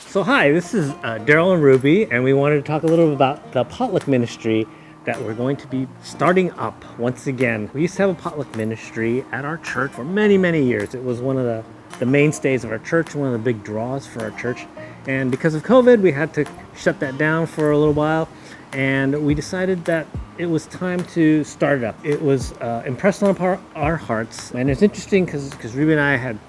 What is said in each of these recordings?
So hi, this is Daryl and Ruby, and we wanted to talk a little about the Potluck Ministry that we're going to be starting up once again. We used to have a Potluck Ministry at our church for many, many years. It was one of the mainstays of our church, one of the big draws for our church. And because of COVID, we had to shut that down for a little while, and we decided that it was time to start it up. It was impressed on our hearts, and it's interesting because Ruby and I had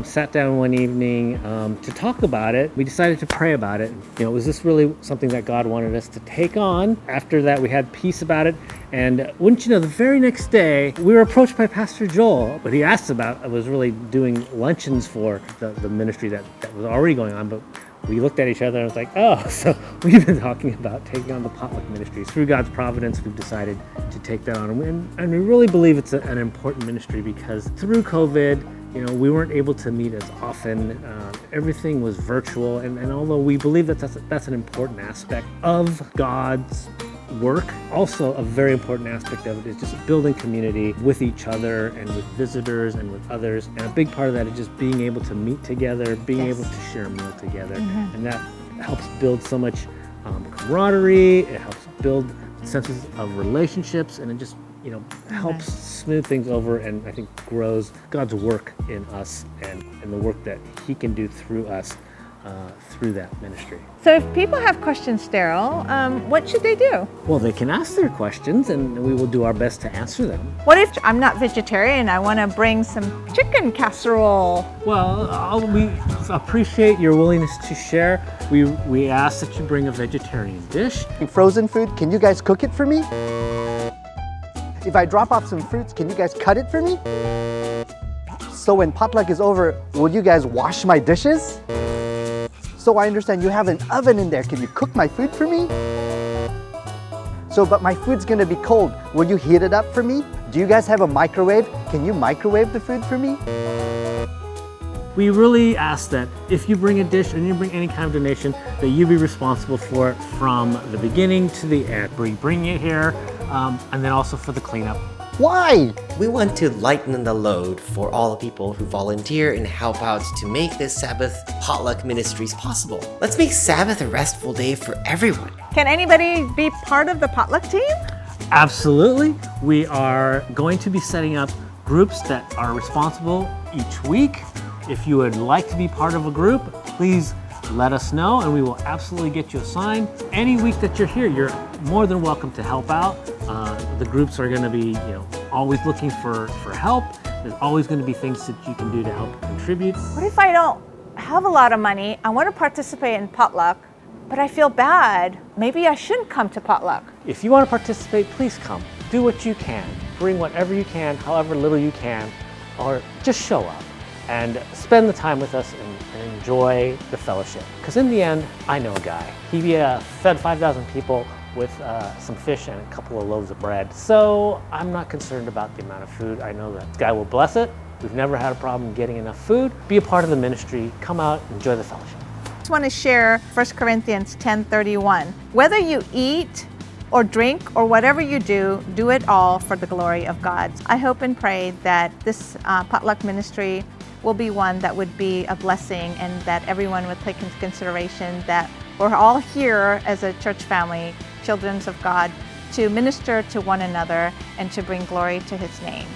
sat down one evening to talk about it. We decided to pray about it. Was this really something that God wanted us to take on? After that, we had peace about it. And wouldn't you know, the very next day, we were approached by Pastor Joel. What he asked about was really doing luncheons for the ministry that was already going on. But we looked at each other and was like, oh, so we've been talking about taking on the Potluck Ministry. Through God's providence, we've decided to take that on. And we really believe it's an important ministry because through COVID, we weren't able to meet as often. Everything was virtual. And although we believe that that's an important aspect of God's work, also a very important aspect of it is just building community with each other and with visitors and with others. And a big part of that is just being able to meet together, being able to share a meal together. Mm-hmm. And that helps build so much camaraderie. It helps build senses of relationships, and it just helps smooth things over, and I think grows God's work in us and the work that He can do through us through that ministry. So if people have questions, Daryl, what should they do? Well, they can ask their questions, and we will do our best to answer them. What if I'm not vegetarian? I want to bring some chicken casserole. Well, we appreciate your willingness to share. We ask that you bring a vegetarian dish. Frozen food, can you guys cook it for me? If I drop off some fruits, can you guys cut it for me? So when potluck is over, will you guys wash my dishes? So I understand you have an oven in there. Can you cook my food for me? But my food's gonna be cold. Will you heat it up for me? Do you guys have a microwave? Can you microwave the food for me? We really ask that if you bring a dish and you bring any kind of donation, that you be responsible for it from the beginning to the end. We bring it here, and then also for the cleanup. Why? We want to lighten the load for all the people who volunteer and help out to make this Sabbath Potluck Ministries possible. Let's make Sabbath a restful day for everyone. Can anybody be part of the potluck team? Absolutely. We are going to be setting up groups that are responsible each week. If you would like to be part of a group, please let us know, and we will absolutely get you assigned. Any week that you're here, you're more than welcome to help out. The groups are going to be, always looking for help. There's always going to be things that you can do to help contribute. What if I don't have a lot of money? I want to participate in potluck, but I feel bad. Maybe I shouldn't come to potluck. If you want to participate, please come. Do what you can. Bring whatever you can, however little you can, or just show up and spend the time with us and enjoy the fellowship. Because in the end, I know a guy. He fed 5,000 people with some fish and a couple of loaves of bread. So I'm not concerned about the amount of food. I know that this guy will bless it. We've never had a problem getting enough food. Be a part of the ministry. Come out, enjoy the fellowship. I just want to share 1 Corinthians 10:31. Whether you eat or drink or whatever you do, do it all for the glory of God. I hope and pray that this potluck ministry will be one that would be a blessing, and that everyone would take into consideration that we're all here as a church family, children of God, to minister to one another and to bring glory to His name.